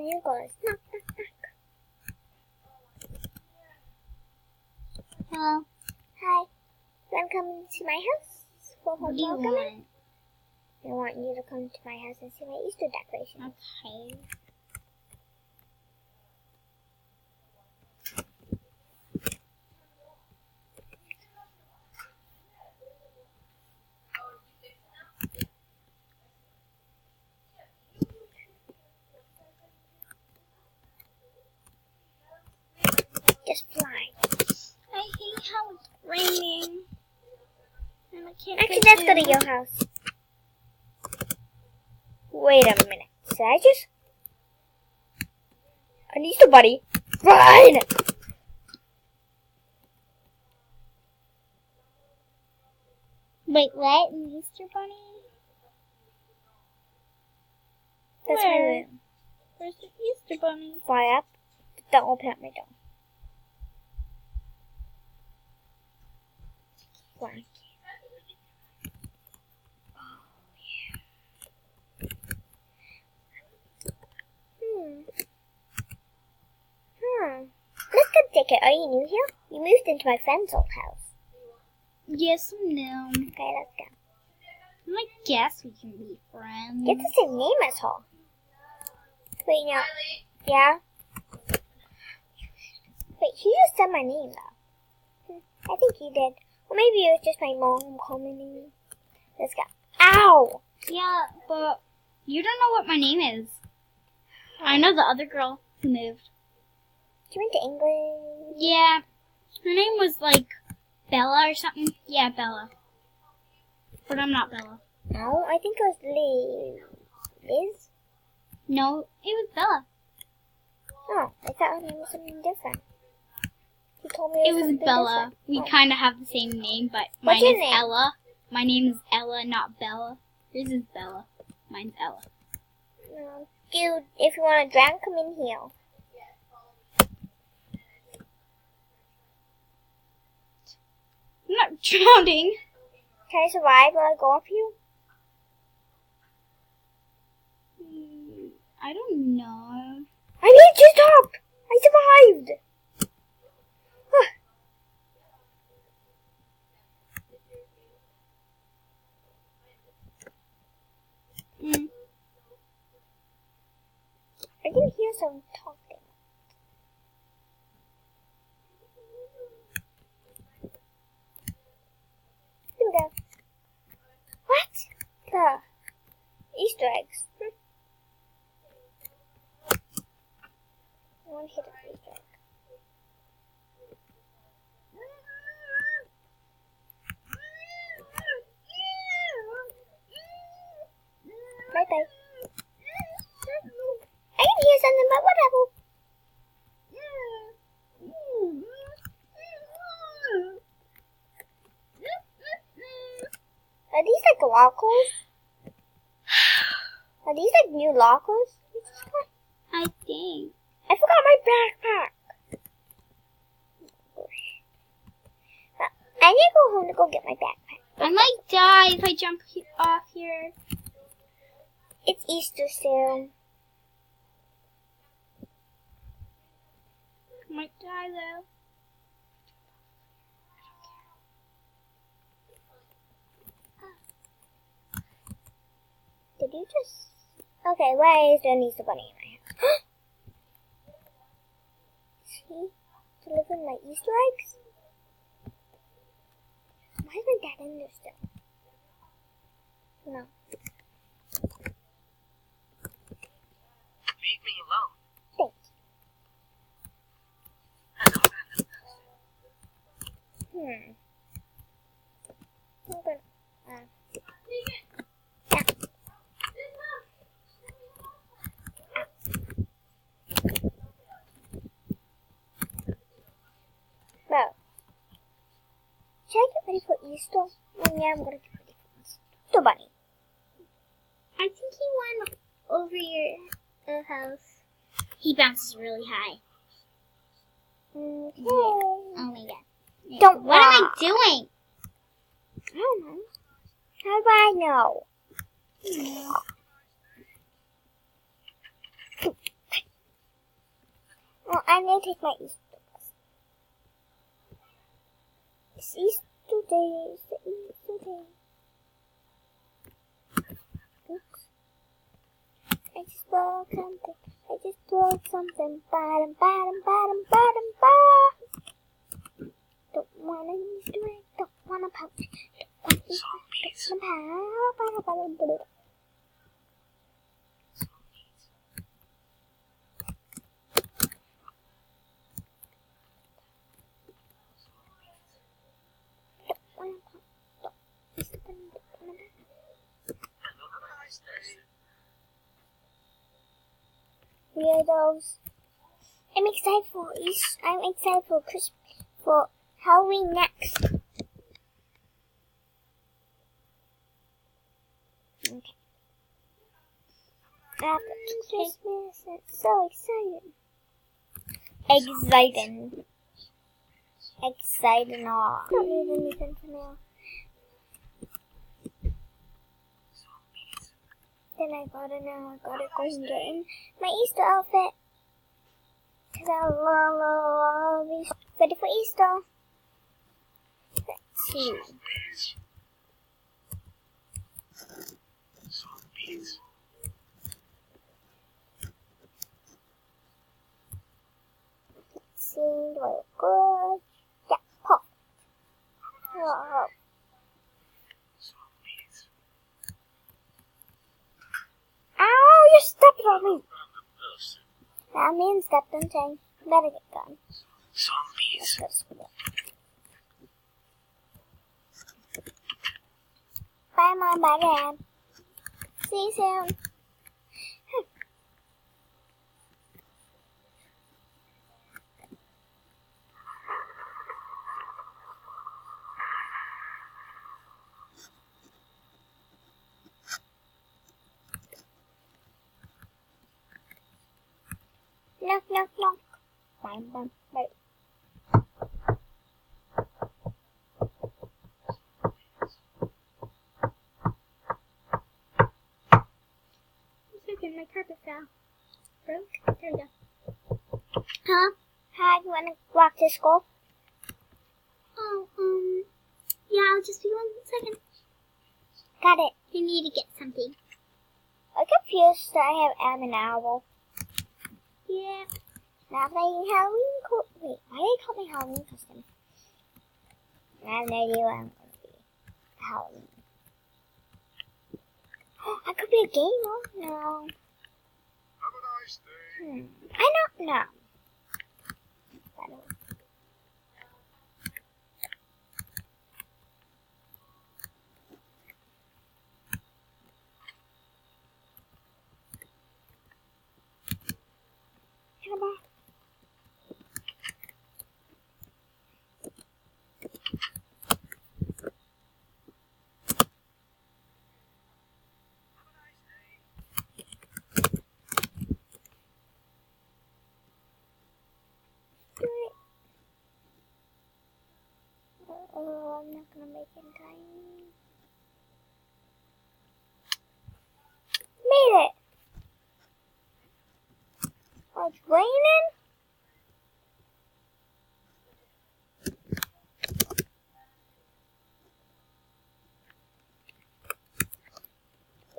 you go. Knock, knock, knock. Hello. Hi. You want to come to my house for What do you welcoming? want? I want you to come to my house and see my Easter decorations. Okay. Just fly. I hate how it's raining. And I can't Actually, let's go to your house. Wait a minute. Did I just... An Easter bunny? Run! Wait, what? An Easter bunny? That's Where? my room. Where's the Easter bunny? Fly up. Don't open up my door. Fly. Let's go take it. Are you new here? You moved into my friend's old house. Yes, no. Okay, let's go. I guess we can be friends. Get the same name as her. Wait, no. Yeah? Wait, he just said my name, though. I think he did. Or maybe it was just my mom calling me. Let's go. Ow! Yeah, but you don't know what my name is. I know the other girl who moved. She went to England. Yeah. Her name was like Bella or something. Yeah, Bella. But I'm not Bella. No, I think it was Liz. No, it was Bella. Oh, I thought her name was something different. She told me It was something Bella. different. We Oh. kind of have the same name, but What's mine your is name? Ella. My name is Ella, not Bella. Yours is Bella. Mine's Ella. No. Dude, if you want to drown, come in here. I'm not drowning. Can I survive while I go up you? I don't know. I need to stop! I survived! I can hear some talking. Here we go. What? The Easter eggs. I want to hit an Easter egg. Bye bye. I can hear something, but whatever. Are these like lockers? Are these like new lockers? I think. I forgot my backpack. I need to go home to go get my backpack. I might die if I jump off here. It's Easter soon. I might die though. Did you just... Okay, why is there an Easter bunny in my house? Is he delivering my Easter eggs? Why is my dad in there still? No. Leave me alone. Thanks. I'm gonna... Well, should I get ready for Easter? Yeah, I'm gonna get ready for Easter bunny. I think he went over your house. He bounces really high. Okay. Oh my god. Don't What am I walk. doing? I don't know. How do I know? I need to take my Easter dress. It's Easter day. It's the Easter day. Oops. I just broke something. I just broke something. Bottom, bottom, bottom, bottom, bottom. Don't wanna do it. Don't wanna pout. Don't wanna pout. Weirdos. I'm excited for Easter. I'm excited for Christmas, for Halloween next. Okay. After Christmas, it's so exciting. Exciting. Exciting. I don't need anything for now. Then I gotta go and get in my Easter outfit. Cause I love Easter. Ready for Easter. Let's see. See, do I look good? Yeah, pop. Whoa. Ow, you stepped on me. That means stepped on thing. Better get gone. Zombies. Bye, Mom. Bye, Dad. See you soon. Knock, knock, knock. Bam, bam, bam. My carpet fell. Broke? There we go. Huh? Hi, you wanna walk to school? Oh, yeah, I'll just be 1 second. Got it. I need to get something. I'm confused that I have an owl. Yeah. Now playing Halloween Wait, why did they call me Halloween costume? I have no idea what I'm going to be. Halloween. I could be a gamer. No. Have a nice day. I don't know. I don't. Come on. Oh, I'm not gonna make it in time. Made it! Oh, it's raining?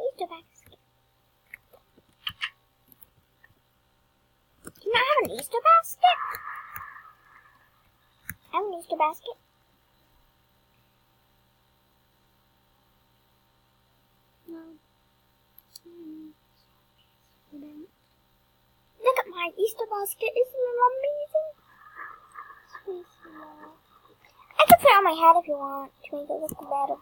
Easter basket. Can I have an Easter basket? I have an Easter basket. No. Look at my Easter basket. Isn't it amazing? So small. I can put it on my head if you want to make it look better.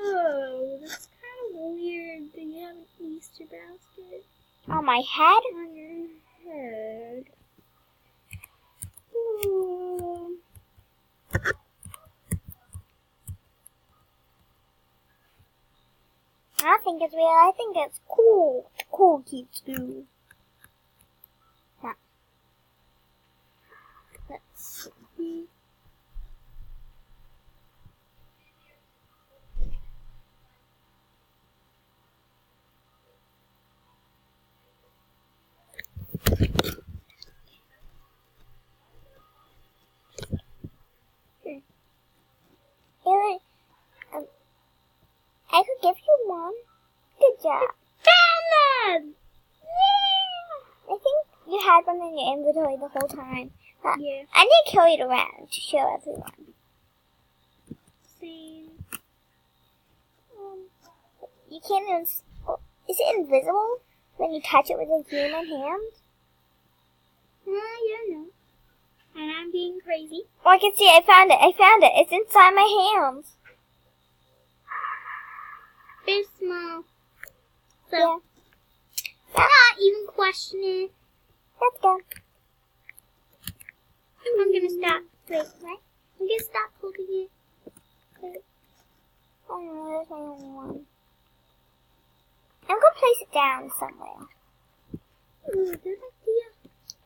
No, that's kind of weird that you have an Easter basket On my head? on your head. I don't think it's real. I think it's cool. Cool kids do. Huh. on. Good job. Found them! I think you had one in your inventory the whole time. Yeah. I need to carry it around to show everyone. Same. You can't even... Is it invisible when you touch it with a human hand? I don't know. And I'm being crazy. Oh, I can see it. I found it. It's inside my hands. Very small. So, Yeah. not even question it. Let's go. I'm gonna stop. Wait, what? I'm gonna stop holding it. Wait. Oh no, there's my only one. I'm gonna place it down somewhere. Ooh, good idea.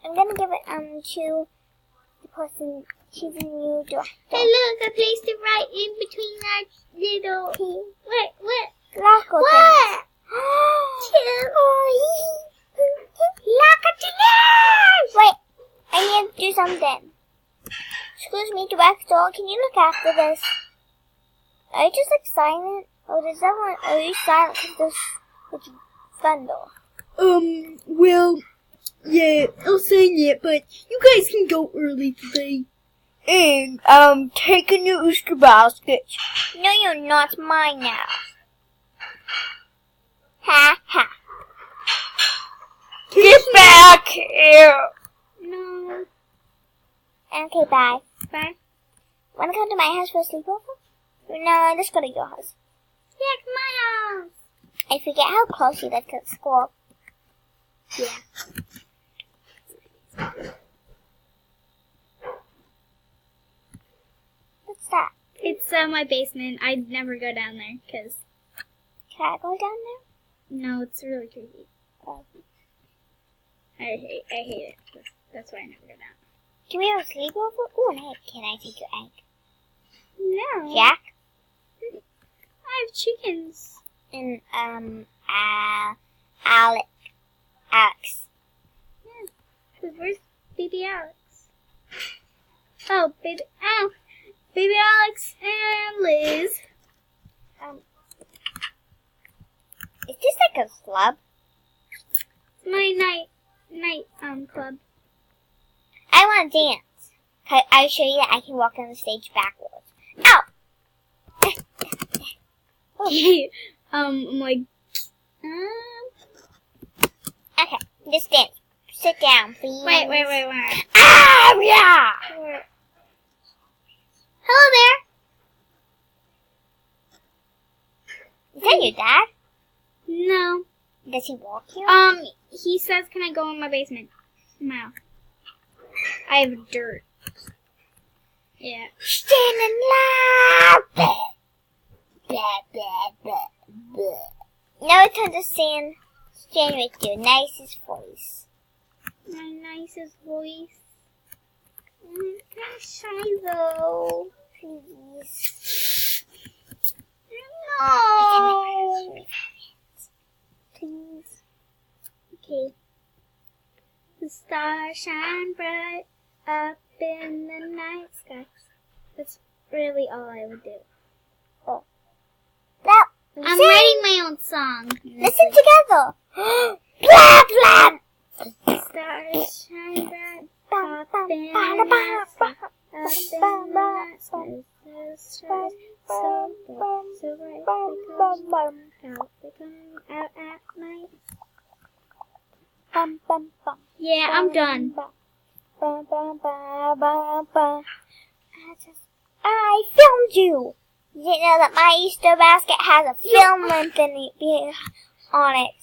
I'm gonna give it to the person choosing you director. Hey, look, I placed it right in between our little... What? Local What? Wait, I need to do something. Excuse me, director, can you look after this? Are you just like silent? Or does everyone, are you silent because there's thunder? Well, yeah, I'll sing it, but you guys can go early today. And, taking your Easter basket. No, you're not mine now. Ha ha. Get back here! No. Okay, bye. Bye. Wanna come to my house for a sleepover? No, let's go to your house. Yeah, to my house. I forget how close you live to the school. Yeah. What's that? It's my basement. I'd never go down there because Can I go down no, it's really creepy. there? Oh. I hate it. That's why I never go down. Can we have a sleepover? Ooh, an egg. Can I take your egg? No. Jack? I have chickens. And, Alex. Yeah. But where's baby Alex? Oh, baby Alex and Liz. Is this like a club? It's my night club. I want to dance. I'll show you that I can walk on the stage backwards. Ow! I'm like, Okay, just dance. Sit down, please. wait. Ah, yeah! Hello there. Is that your dad? No. Does he walk here? He says, can I go in my basement? No. I have dirt. Yeah. Stand in line. Blah, blah, blah, blah. Now it's time to stand with your nicest voice. My nicest voice. I'm kind of shy though. Please. No. Please. Okay. The stars shine bright up in the night sky. That's really all I would do. Well, I'm writing my own song. Listen together. Blah, blah. The stars shine bright Ba, ba, up in ba, the ba, night ba, sky. ba, Up in ba, the ba, night sky. ba, The stars so bright, so bright. They come out at night. Bum, bum, bum. Yeah, I'm done. Ba, ba, ba, ba, ba. I filmed you. You didn't know that my Easter basket has a film length on it.